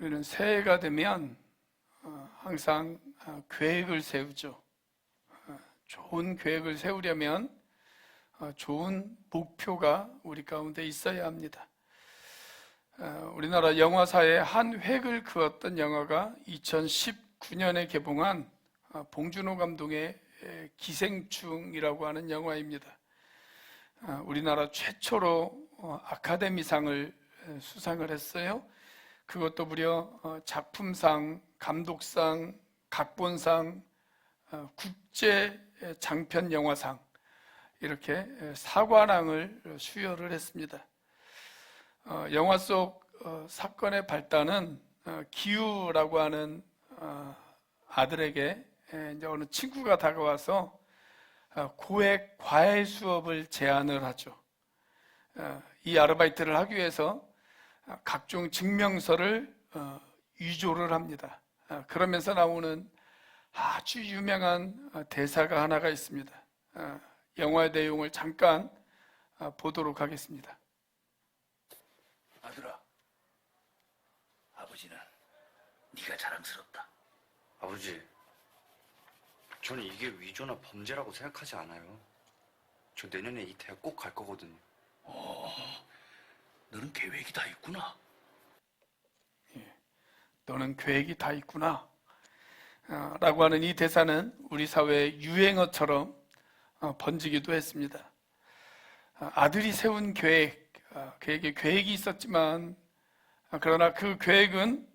우리는 새해가 되면 항상 계획을 세우죠. 좋은 계획을 세우려면 좋은 목표가 우리 가운데 있어야 합니다. 우리나라 영화사에 한 획을 그었던 영화가 2019년에 개봉한 봉준호 감독의 기생충이라고 하는 영화입니다. 우리나라 최초로 아카데미상을 수상을 했어요. 그것도 무려 작품상, 감독상, 각본상, 국제 장편 영화상 이렇게 4관왕을 수여를 했습니다. 영화 속 사건의 발단은 기우라고 하는 아들에게 이제 어느 친구가 다가와서 고액 과외 수업을 제안을 하죠. 이 아르바이트를 하기 위해서 각종 증명서를 위조를 합니다. 그러면서 나오는 아주 유명한 대사가 하나가 있습니다. 영화의 내용을 잠깐 보도록 하겠습니다. 아들아, 아버지는 네가 자랑스럽다. 아버지, 저는 이게 위조나 범죄라고 생각하지 않아요. 저 내년에 이 대학 꼭 갈 거거든요. 너는 계획이 다 있구나. 너는 계획이 다 있구나 라고 하는 이 대사는 우리 사회의 유행어처럼 번지기도 했습니다. 아들이 세운 계획에 계획이 있었지만 그러나 그 계획은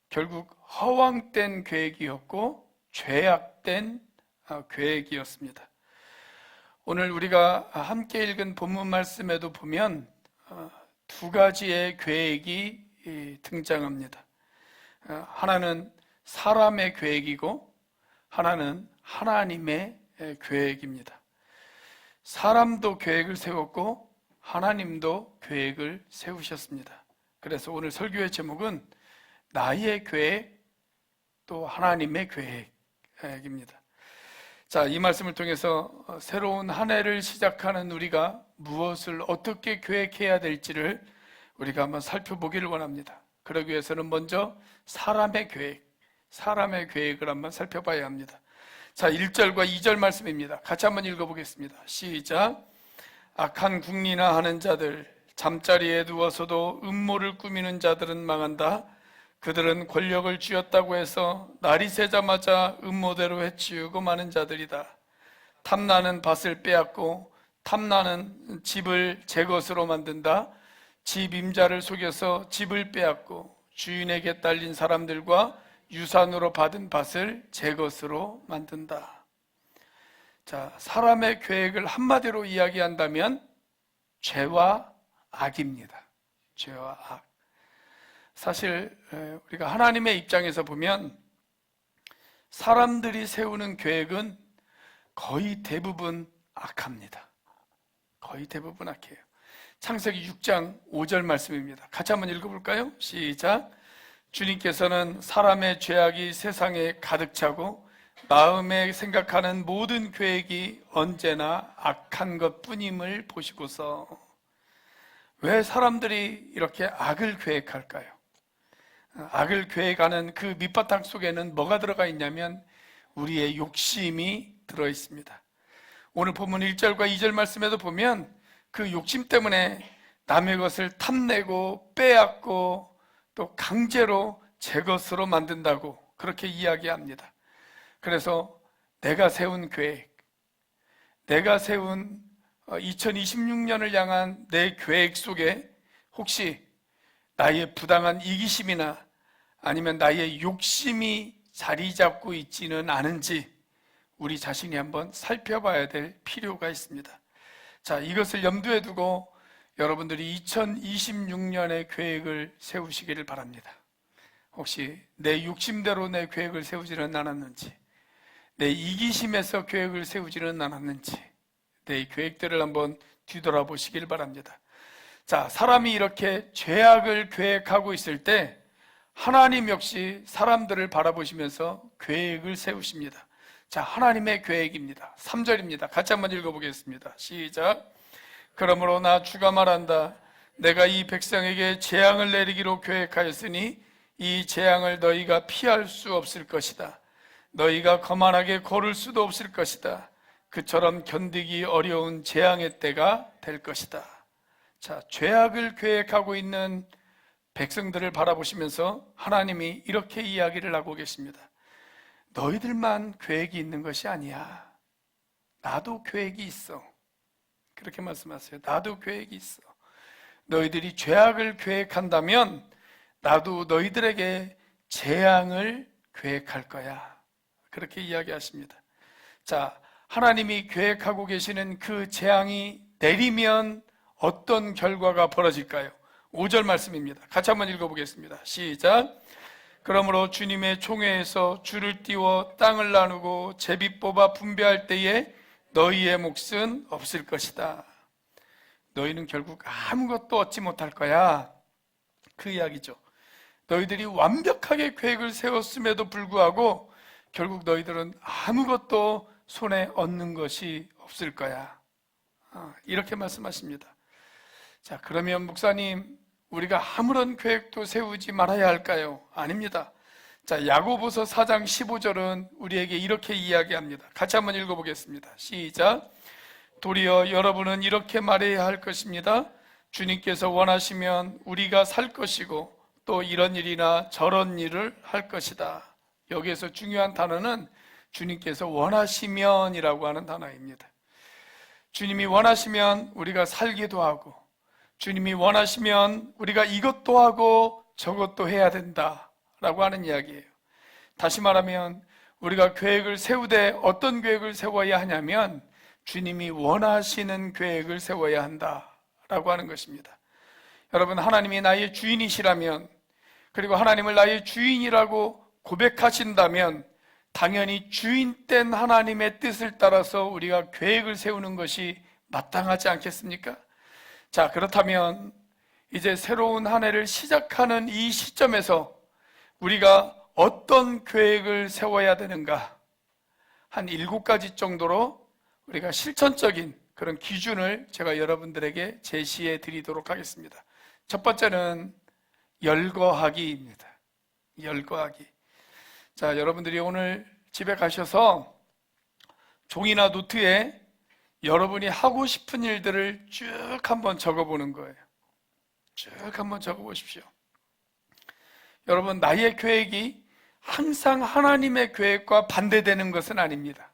결국 허황된 계획이었고 죄악된 계획이었습니다. 오늘 우리가 함께 읽은 본문 말씀에도 보면 두 가지의 계획이 등장합니다. 하나는 사람의 계획이고 하나는 하나님의 계획입니다. 사람도 계획을 세웠고 하나님도 계획을 세우셨습니다. 그래서 오늘 설교의 제목은 나의 계획 또 하나님의 계획입니다. 자, 이 말씀을 통해서 새로운 한 해를 시작하는 우리가 무엇을 어떻게 계획해야 될지를 우리가 한번 살펴보기를 원합니다. 그러기 위해서는 먼저 사람의 계획을 한번 살펴봐야 합니다. 자, 1절과 2절 말씀입니다. 같이 한번 읽어보겠습니다. 시작. 악한 궁리나 하는 자들, 잠자리에 누워서도 음모를 꾸미는 자들은 망한다. 그들은 권력을 쥐었다고 해서 날이 새자마자 음모대로 해치우고 마는 자들이다. 탐나는 밭을 빼앗고 탐나는 집을 제 것으로 만든다. 집 임자를 속여서 집을 빼앗고 주인에게 딸린 사람들과 유산으로 받은 밭을 제 것으로 만든다. 자, 사람의 계획을 한마디로 이야기한다면 죄와 악입니다. 죄와 악. 사실 우리가 하나님의 입장에서 보면 사람들이 세우는 계획은 거의 대부분 악합니다. 거의 대부분 악해요. 창세기 6장 5절 말씀입니다. 같이 한번 읽어볼까요? 시작. 주님께서는 사람의 죄악이 세상에 가득 차고 마음에 생각하는 모든 계획이 언제나 악한 것뿐임을 보시고서. 왜 사람들이 이렇게 악을 계획할까요? 악을 계획하는 그 밑바탕 속에는 뭐가 들어가 있냐면 우리의 욕심이 들어 있습니다. 오늘 본문 1절과 2절 말씀에도 보면 그 욕심 때문에 남의 것을 탐내고 빼앗고 또 강제로 제 것으로 만든다고 그렇게 이야기합니다. 그래서 내가 세운 계획, 내가 세운 2026년을 향한 내 계획 속에 혹시 나의 부당한 이기심이나 아니면 나의 욕심이 자리 잡고 있지는 않은지 우리 자신이 한번 살펴봐야 될 필요가 있습니다. 자, 이것을 염두에 두고 여러분들이 2026년의 계획을 세우시기를 바랍니다. 혹시 내 욕심대로 내 계획을 세우지는 않았는지, 내 이기심에서 계획을 세우지는 않았는지 내 계획들을 한번 뒤돌아보시길 바랍니다. 자, 사람이 이렇게 죄악을 계획하고 있을 때 하나님 역시 사람들을 바라보시면서 계획을 세우십니다. 자, 하나님의 계획입니다. 3절입니다. 같이 한번 읽어보겠습니다. 시작. 그러므로 나 주가 말한다. 내가 이 백성에게 재앙을 내리기로 계획하였으니 이 재앙을 너희가 피할 수 없을 것이다. 너희가 거만하게 걸을 수도 없을 것이다. 그처럼 견디기 어려운 재앙의 때가 될 것이다. 자, 죄악을 계획하고 있는 백성들을 바라보시면서 하나님이 이렇게 이야기를 하고 계십니다. 너희들만 계획이 있는 것이 아니야. 나도 계획이 있어. 그렇게 말씀하세요. 나도 계획이 있어. 너희들이 죄악을 계획한다면 나도 너희들에게 재앙을 계획할 거야. 그렇게 이야기하십니다. 자, 하나님이 계획하고 계시는 그 재앙이 내리면 어떤 결과가 벌어질까요? 5절 말씀입니다. 같이 한번 읽어보겠습니다. 시작. 그러므로 주님의 총회에서 줄을 띄워 땅을 나누고 제비 뽑아 분배할 때에 너희의 몫은 없을 것이다. 너희는 결국 아무것도 얻지 못할 거야. 그 이야기죠. 너희들이 완벽하게 계획을 세웠음에도 불구하고 결국 너희들은 아무것도 손에 얻는 것이 없을 거야. 이렇게 말씀하십니다. 자, 그러면 목사님, 우리가 아무런 계획도 세우지 말아야 할까요? 아닙니다. 자, 야고보서 4장 15절은 우리에게 이렇게 이야기합니다. 같이 한번 읽어보겠습니다. 시작. 도리어 여러분은 이렇게 말해야 할 것입니다. 주님께서 원하시면 우리가 살 것이고 또 이런 일이나 저런 일을 할 것이다. 여기에서 중요한 단어는 주님께서 원하시면이라고 하는 단어입니다. 주님이 원하시면 우리가 살기도 하고, 주님이 원하시면 우리가 이것도 하고 저것도 해야 된다라고 하는 이야기예요. 다시 말하면 우리가 계획을 세우되 어떤 계획을 세워야 하냐면 주님이 원하시는 계획을 세워야 한다라고 하는 것입니다. 여러분, 하나님이 나의 주인이시라면, 그리고 하나님을 나의 주인이라고 고백하신다면 당연히 주인된 하나님의 뜻을 따라서 우리가 계획을 세우는 것이 마땅하지 않겠습니까? 자, 그렇다면 이제 새로운 한 해를 시작하는 이 시점에서 우리가 어떤 계획을 세워야 되는가? 한 7가지 정도로 우리가 실천적인 그런 기준을 제가 여러분들에게 제시해 드리도록 하겠습니다. 첫 번째는 열거하기입니다. 열거하기. 자, 여러분들이 오늘 집에 가셔서 종이나 노트에 여러분이 하고 싶은 일들을 쭉 한번 적어보는 거예요. 쭉 한번 적어보십시오. 여러분, 나의 계획이 항상 하나님의 계획과 반대되는 것은 아닙니다.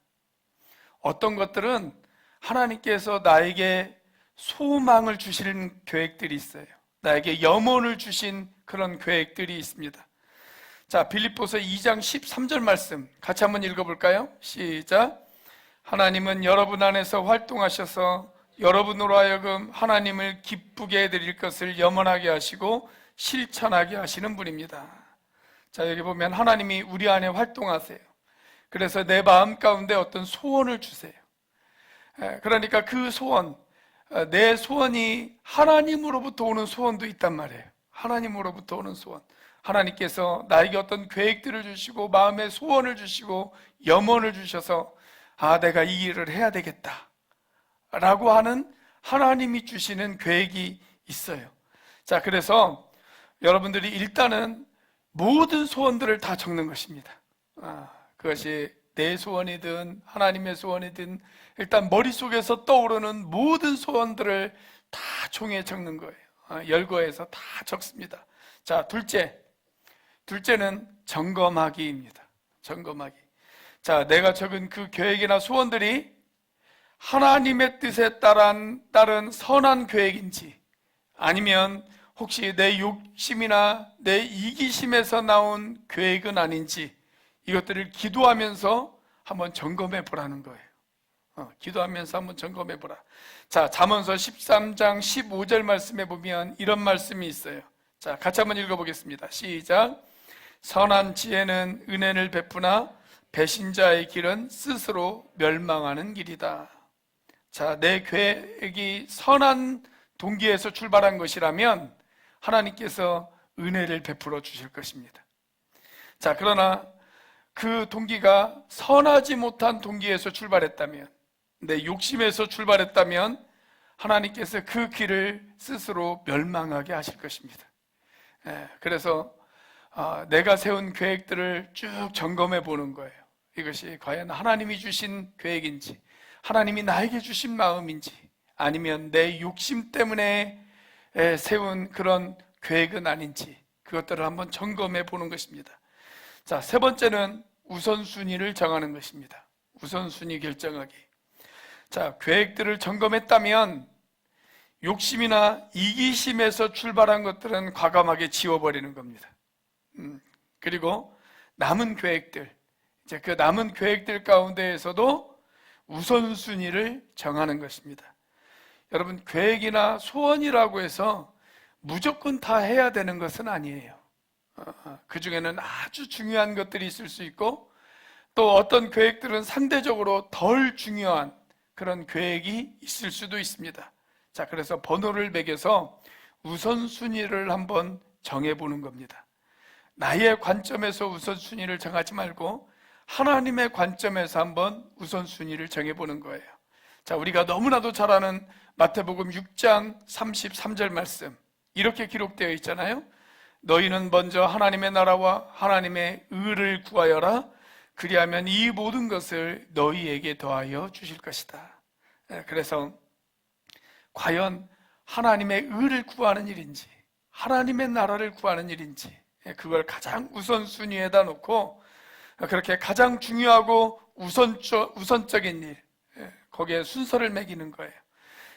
어떤 것들은 하나님께서 나에게 소망을 주시는 계획들이 있어요. 나에게 염원을 주신 그런 계획들이 있습니다. 자, 빌립보서 2장 13절 말씀 같이 한번 읽어볼까요? 시작. 하나님은 여러분 안에서 활동하셔서 여러분으로 하여금 하나님을 기쁘게 해드릴 것을 염원하게 하시고 실천하게 하시는 분입니다. 자, 여기 보면 하나님이 우리 안에 활동하세요. 그래서 내 마음 가운데 어떤 소원을 주세요. 그러니까 그 소원, 내 소원이 하나님으로부터 오는 소원도 있단 말이에요. 하나님으로부터 오는 소원. 하나님께서 나에게 어떤 계획들을 주시고 마음의 소원을 주시고 염원을 주셔서 내가 이 일을 해야 되겠다 라고 하는 하나님이 주시는 계획이 있어요. 자, 그래서 여러분들이 일단은 모든 소원들을 다 적는 것입니다. 그것이 내 소원이든 하나님의 소원이든 일단 머릿속에서 떠오르는 모든 소원들을 다 종이에 적는 거예요. 열거해서 다 적습니다. 자, 둘째는 점검하기입니다. 점검하기. 자, 내가 적은 그 계획이나 소원들이 하나님의 뜻에 따른 선한 계획인지, 아니면 혹시 내 욕심이나 내 이기심에서 나온 계획은 아닌지, 이것들을 기도하면서 한번 점검해 보라는 거예요. 기도하면서 한번 점검해 보라. 자, 잠언서 13장 15절 말씀에 보면 이런 말씀이 있어요. 자, 같이 한번 읽어보겠습니다. 시작. 선한 지혜는 은혜를 베푸나 배신자의 길은 스스로 멸망하는 길이다. 자, 내 계획이 선한 동기에서 출발한 것이라면 하나님께서 은혜를 베풀어 주실 것입니다. 자, 그러나 그 동기가 선하지 못한 동기에서 출발했다면, 내 욕심에서 출발했다면 하나님께서 그 길을 스스로 멸망하게 하실 것입니다. 그래서 내가 세운 계획들을 쭉 점검해 보는 거예요. 이것이 과연 하나님이 주신 계획인지, 하나님이 나에게 주신 마음인지, 아니면 내 욕심 때문에 세운 그런 계획은 아닌지, 그것들을 한번 점검해 보는 것입니다. 자, 세 번째는 우선순위를 정하는 것입니다. 우선순위 결정하기. 자, 계획들을 점검했다면 욕심이나 이기심에서 출발한 것들은 과감하게 지워버리는 겁니다. 그리고 남은 계획들, 이제 그 남은 계획들 가운데에서도 우선순위를 정하는 것입니다. 여러분, 계획이나 소원이라고 해서 무조건 다 해야 되는 것은 아니에요. 그 중에는 아주 중요한 것들이 있을 수 있고, 또 어떤 계획들은 상대적으로 덜 중요한 그런 계획이 있을 수도 있습니다. 자, 그래서 번호를 매겨서 우선순위를 한번 정해보는 겁니다. 나의 관점에서 우선순위를 정하지 말고 하나님의 관점에서 한번 우선순위를 정해보는 거예요. 자, 우리가 너무나도 잘 아는 마태복음 6장 33절 말씀, 이렇게 기록되어 있잖아요. 너희는 먼저 하나님의 나라와 하나님의 의를 구하여라. 그리하면 이 모든 것을 너희에게 더하여 주실 것이다. 그래서 과연 하나님의 의를 구하는 일인지, 하나님의 나라를 구하는 일인지, 그걸 가장 우선순위에다 놓고 그렇게 가장 중요하고 우선적인 일, 거기에 순서를 매기는 거예요.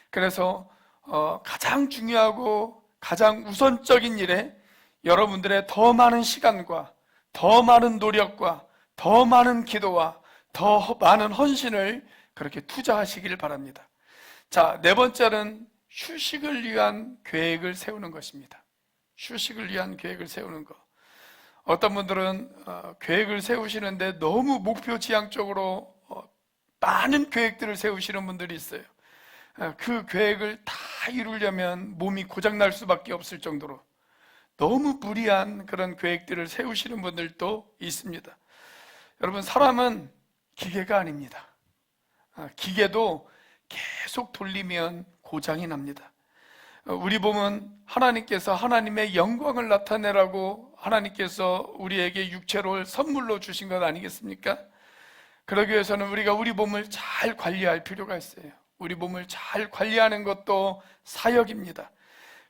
그래서 가장 중요하고 가장 우선적인 일에 여러분들의 더 많은 시간과 더 많은 노력과 더 많은 기도와 더 많은 헌신을 그렇게 투자하시길 바랍니다. 자, 네 번째는 휴식을 위한 계획을 세우는 것입니다. 휴식을 위한 계획을 세우는 것. 어떤 분들은 계획을 세우시는데 너무 목표 지향적으로 많은 계획들을 세우시는 분들이 있어요. 그 계획을 다 이루려면 몸이 고장날 수밖에 없을 정도로 너무 무리한 그런 계획들을 세우시는 분들도 있습니다. 여러분, 사람은 기계가 아닙니다. 기계도 계속 돌리면 고장이 납니다. 우리 몸은 하나님께서 하나님의 영광을 나타내라고 하나님께서 우리에게 육체를 선물로 주신 것 아니겠습니까? 그러기 위해서는 우리가 우리 몸을 잘 관리할 필요가 있어요. 우리 몸을 잘 관리하는 것도 사역입니다.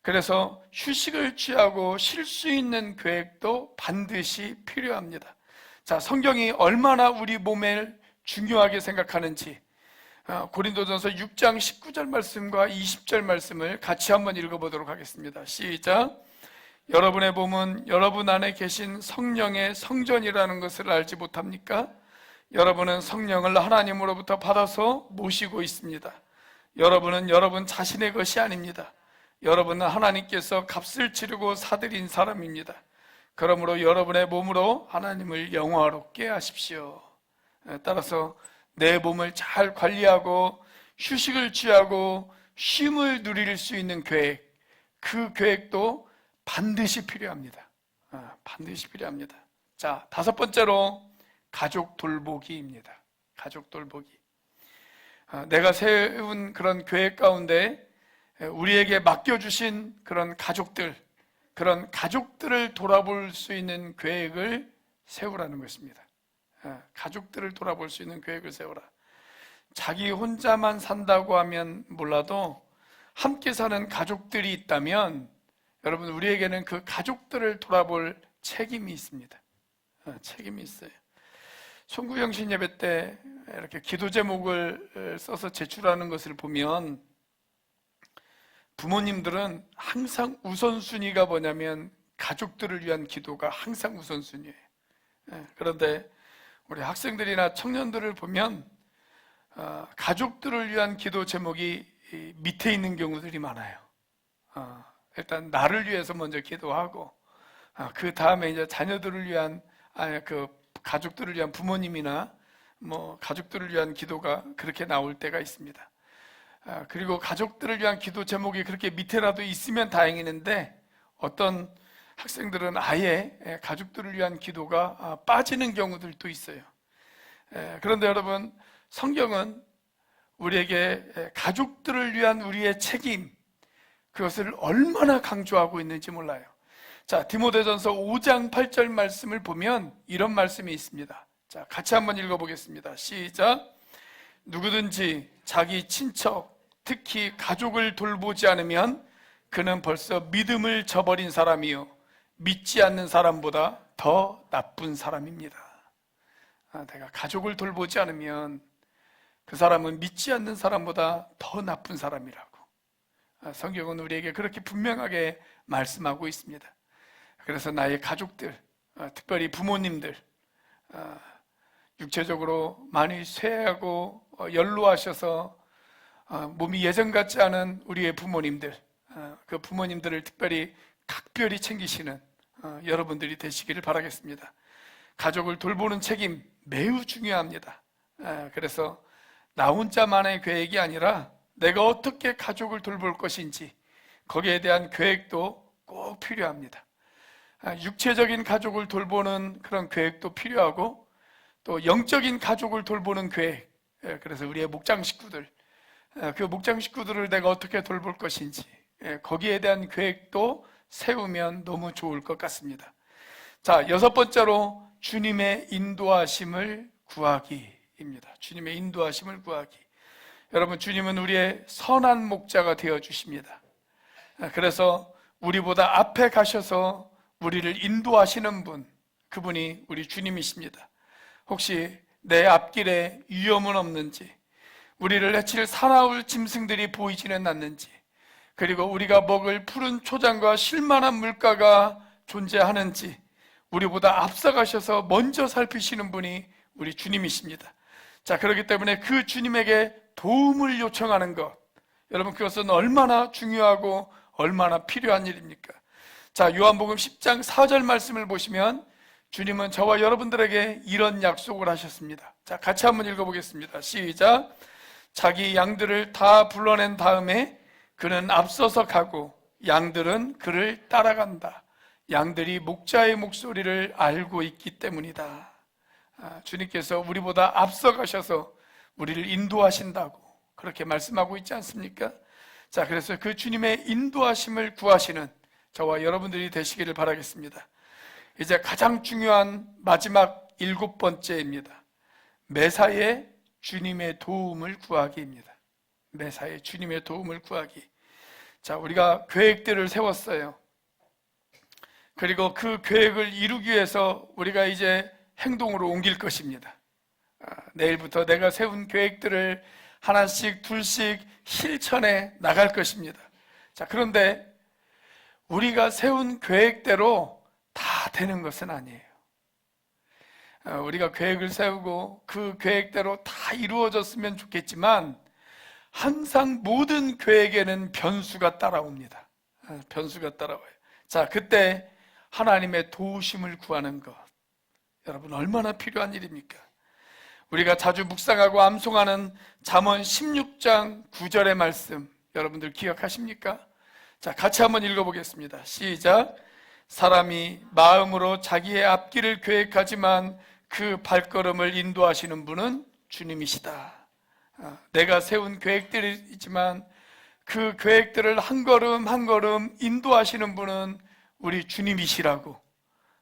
그래서 휴식을 취하고 쉴 수 있는 계획도 반드시 필요합니다. 자, 성경이 얼마나 우리 몸을 중요하게 생각하는지 고린도전서 6장 19절 말씀과 20절 말씀을 같이 한번 읽어보도록 하겠습니다. 시작. 여러분의 몸은 여러분 안에 계신 성령의 성전이라는 것을 알지 못합니까? 여러분은 성령을 하나님으로부터 받아서 모시고 있습니다. 여러분은 여러분 자신의 것이 아닙니다. 여러분은 하나님께서 값을 치르고 사들인 사람입니다. 그러므로 여러분의 몸으로 하나님을 영화롭게 하십시오. 따라서 내 몸을 잘 관리하고 휴식을 취하고 쉼을 누릴 수 있는 계획, 그 계획도 반드시 필요합니다. 반드시 필요합니다. 자, 다섯 번째로 가족 돌보기입니다. 가족 돌보기. 내가 세운 그런 계획 가운데 우리에게 맡겨주신 그런 가족들을 돌아볼 수 있는 계획을 세우라는 것입니다. 가족들을 돌아볼 수 있는 계획을 세워라. 자기 혼자만 산다고 하면 몰라도 함께 사는 가족들이 있다면 여러분, 우리에게는 그 가족들을 돌아볼 책임이 있습니다. 책임이 있어요. 송구영신 예배 때 이렇게 기도 제목을 써서 제출하는 것을 보면 부모님들은 항상 우선순위가 뭐냐면 가족들을 위한 기도가 항상 우선순위예요. 그런데 우리 학생들이나 청년들을 보면 가족들을 위한 기도 제목이 밑에 있는 경우들이 많아요. 일단 나를 위해서 먼저 기도하고 그 다음에 이제 자녀들을 위한 그 가족들을 위한 부모님이나 가족들을 위한 기도가 그렇게 나올 때가 있습니다. 그리고 가족들을 위한 기도 제목이 그렇게 밑에라도 있으면 다행이는데 어떤 학생들은 아예 가족들을 위한 기도가 빠지는 경우들도 있어요. 그런데 여러분, 성경은 우리에게 가족들을 위한 우리의 책임, 그것을 얼마나 강조하고 있는지 몰라요. 자, 디모데전서 5장 8절 말씀을 보면 이런 말씀이 있습니다. 자, 같이 한번 읽어보겠습니다. 시작. 누구든지 자기 친척, 특히 가족을 돌보지 않으면 그는 벌써 믿음을 저버린 사람이요 믿지 않는 사람보다 더 나쁜 사람입니다. 내가 가족을 돌보지 않으면 그 사람은 믿지 않는 사람보다 더 나쁜 사람이라고. 성경은 우리에게 그렇게 분명하게 말씀하고 있습니다. 그래서 나의 가족들, 특별히 부모님들, 육체적으로 많이 쇠하고 연로하셔서 몸이 예전 같지 않은 우리의 부모님들, 그 부모님들을 특별히 각별히 챙기시는 여러분들이 되시기를 바라겠습니다. 가족을 돌보는 책임 매우 중요합니다. 그래서 나 혼자만의 계획이 아니라 내가 어떻게 가족을 돌볼 것인지 거기에 대한 계획도 꼭 필요합니다. 육체적인 가족을 돌보는 그런 계획도 필요하고 또 영적인 가족을 돌보는 계획, 그래서 우리의 목장 식구들, 그 목장 식구들을 내가 어떻게 돌볼 것인지 거기에 대한 계획도 세우면 너무 좋을 것 같습니다. 자, 6번째로 주님의 인도하심을 구하기입니다. 주님의 인도하심을 구하기. 여러분, 주님은 우리의 선한 목자가 되어 주십니다. 그래서 우리보다 앞에 가셔서 우리를 인도하시는 분, 그분이 우리 주님이십니다. 혹시 내 앞길에 위험은 없는지, 우리를 해칠 사나울 짐승들이 보이지는 않는지, 그리고 우리가 먹을 푸른 초장과 쉴만한 물가가 존재하는지 우리보다 앞서가셔서 먼저 살피시는 분이 우리 주님이십니다. 자, 그렇기 때문에 그 주님에게 도움을 요청하는 것, 여러분, 그것은 얼마나 중요하고 얼마나 필요한 일입니까? 자, 요한복음 10장 4절 말씀을 보시면 주님은 저와 여러분들에게 이런 약속을 하셨습니다. 자, 같이 한번 읽어보겠습니다. 시작. 자기 양들을 다 불러낸 다음에 그는 앞서서 가고 양들은 그를 따라간다. 양들이 목자의 목소리를 알고 있기 때문이다. 주님께서 우리보다 앞서가셔서 우리를 인도하신다고 그렇게 말씀하고 있지 않습니까? 자, 그래서 그 주님의 인도하심을 구하시는 저와 여러분들이 되시기를 바라겠습니다. 이제 가장 중요한 마지막 7번째입니다. 매사에 주님의 도움을 구하기입니다. 매사에 주님의 도움을 구하기. 자, 우리가 계획들을 세웠어요. 그리고 그 계획을 이루기 위해서 우리가 이제 행동으로 옮길 것입니다. 내일부터 내가 세운 계획들을 하나씩 둘씩 실천해 나갈 것입니다. 자, 그런데 우리가 세운 계획대로 다 되는 것은 아니에요. 우리가 계획을 세우고 그 계획대로 다 이루어졌으면 좋겠지만 항상 모든 계획에는 변수가 따라옵니다. 변수가 따라와요. 자, 그때 하나님의 도우심을 구하는 것, 여러분, 얼마나 필요한 일입니까? 우리가 자주 묵상하고 암송하는 잠언 16장 9절의 말씀, 여러분들 기억하십니까? 자, 같이 한번 읽어보겠습니다. 시작. 사람이 마음으로 자기의 앞길을 계획하지만 그 발걸음을 인도하시는 분은 주님이시다. 내가 세운 계획들이 있지만 그 계획들을 한 걸음 한 걸음 인도하시는 분은 우리 주님이시라고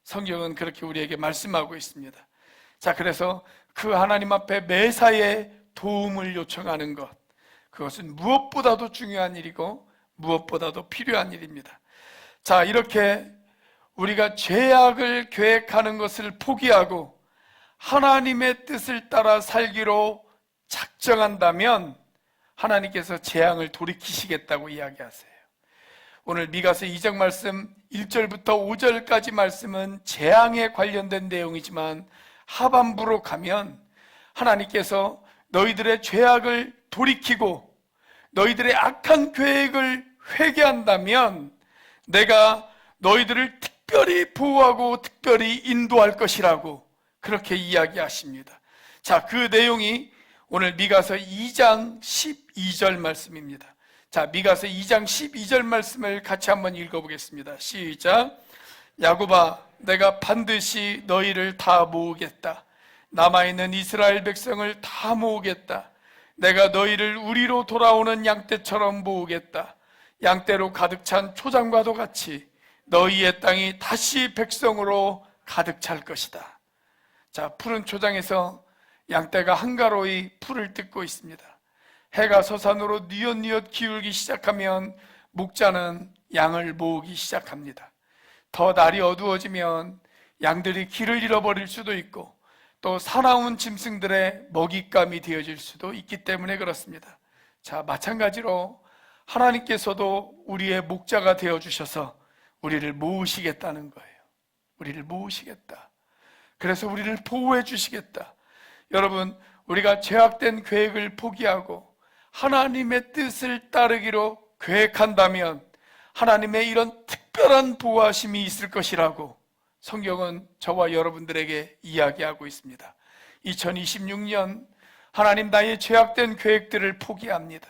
성경은 그렇게 우리에게 말씀하고 있습니다. 자, 그래서 그 하나님 앞에 매사에 도움을 요청하는 것, 그것은 무엇보다도 중요한 일이고 무엇보다도 필요한 일입니다. 자, 이렇게 우리가 죄악을 계획하는 것을 포기하고 하나님의 뜻을 따라 살기로 작정한다면 하나님께서 재앙을 돌이키시겠다고 이야기하세요. 오늘 미가서 2장 말씀 1절부터 5절까지 말씀은 재앙에 관련된 내용이지만 하반부로 가면 하나님께서 너희들의 죄악을 돌이키고 너희들의 악한 계획을 회개한다면 내가 너희들을 특별히 보호하고 특별히 인도할 것이라고 그렇게 이야기하십니다. 자, 그 내용이 오늘 미가서 2장 12절 말씀입니다. 자, 미가서 2장 12절 말씀을 같이 한번 읽어보겠습니다. 시작. 야곱아, 내가 반드시 너희를 다 모으겠다. 남아있는 이스라엘 백성을 다 모으겠다. 내가 너희를 우리로 돌아오는 양떼처럼 모으겠다. 양떼로 가득 찬 초장과도 같이 너희의 땅이 다시 백성으로 가득 찰 것이다. 자, 푸른 초장에서 양떼가 한가로이 풀을 뜯고 있습니다. 해가 서산으로 뉘엿뉘엿 기울기 시작하면 목자는 양을 모으기 시작합니다. 더 날이 어두워지면 양들이 길을 잃어버릴 수도 있고 또 사나운 짐승들의 먹잇감이 되어질 수도 있기 때문에 그렇습니다. 자, 마찬가지로 하나님께서도 우리의 목자가 되어주셔서 우리를 모으시겠다는 거예요. 우리를 모으시겠다. 그래서 우리를 보호해 주시겠다. 여러분, 우리가 죄악된 계획을 포기하고 하나님의 뜻을 따르기로 계획한다면 하나님의 이런 특별한 보호하심이 있을 것이라고 성경은 저와 여러분들에게 이야기하고 있습니다. 2026년 하나님 나의 죄악된 계획들을 포기합니다.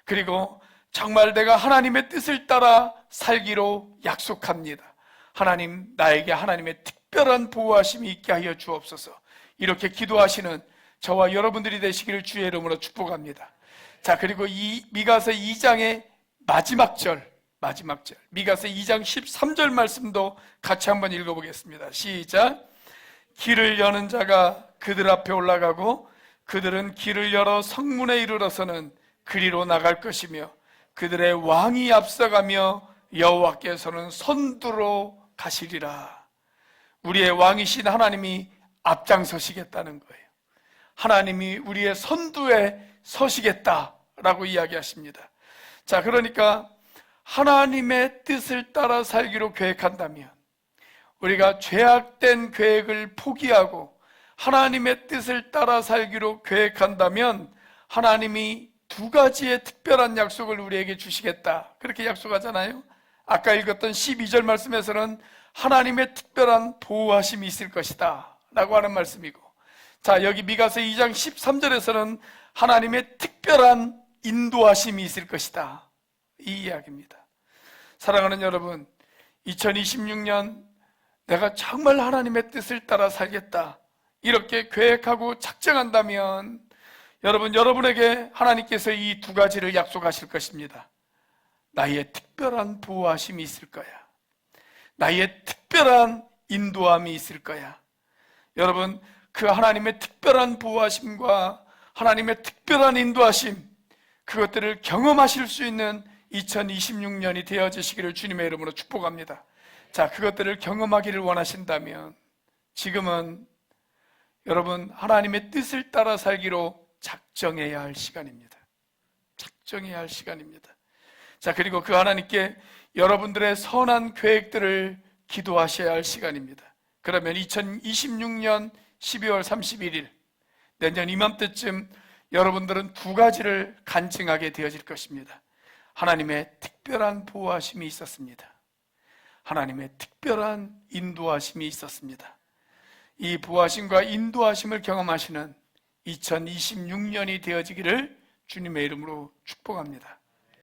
그리고 정말 내가 하나님의 뜻을 따라 살기로 약속합니다. 하나님, 나에게 하나님의 특별한 보호하심이 있게 하여 주옵소서. 이렇게 기도하시는 저와 여러분들이 되시기를 주의 이름으로 축복합니다. 자, 그리고 이 미가서 2장의 마지막 절 미가서 2장 13절 말씀도 같이 한번 읽어보겠습니다. 시작. 길을 여는 자가 그들 앞에 올라가고 그들은 길을 열어 성문에 이르러서는 그리로 나갈 것이며 그들의 왕이 앞서가며 여호와께서는 선두로 가시리라. 우리의 왕이신 하나님이 앞장서시겠다는 거예요. 하나님이 우리의 선두에 서시겠다라고 이야기하십니다. 자, 그러니까 하나님의 뜻을 따라 살기로 계획한다면 우리가 죄악된 계획을 포기하고 하나님의 뜻을 따라 살기로 계획한다면 하나님이 두 가지의 특별한 약속을 우리에게 주시겠다, 그렇게 약속하잖아요. 아까 읽었던 12절 말씀에서는 하나님의 특별한 보호하심이 있을 것이다 라고 하는 말씀이고, 자, 여기 미가서 2장 13절에서는 하나님의 특별한 인도하심이 있을 것이다, 이 이야기입니다. 사랑하는 여러분, 2026년 내가 정말 하나님의 뜻을 따라 살겠다 이렇게 계획하고 작정한다면 여러분에게 하나님께서 이 두 가지를 약속하실 것입니다. 나의 특별한 보호하심이 있을 거야. 나의 특별한 인도함이 있을 거야. 여러분, 그 하나님의 특별한 보호하심과 하나님의 특별한 인도하심, 그것들을 경험하실 수 있는 2026년이 되어지시기를 주님의 이름으로 축복합니다. 자, 그것들을 경험하기를 원하신다면 지금은 여러분 하나님의 뜻을 따라 살기로 작정해야 할 시간입니다. 작정해야 할 시간입니다. 자, 그리고 그 하나님께 여러분들의 선한 계획들을 기도하셔야 할 시간입니다. 그러면 2026년 12월 31일 내년 이맘때쯤 여러분들은 두 가지를 간증하게 되어질 것입니다. 하나님의 특별한 보호하심이 있었습니다. 하나님의 특별한 인도하심이 있었습니다. 이 보호하심과 인도하심을 경험하시는 2026년이 되어지기를 주님의 이름으로 축복합니다.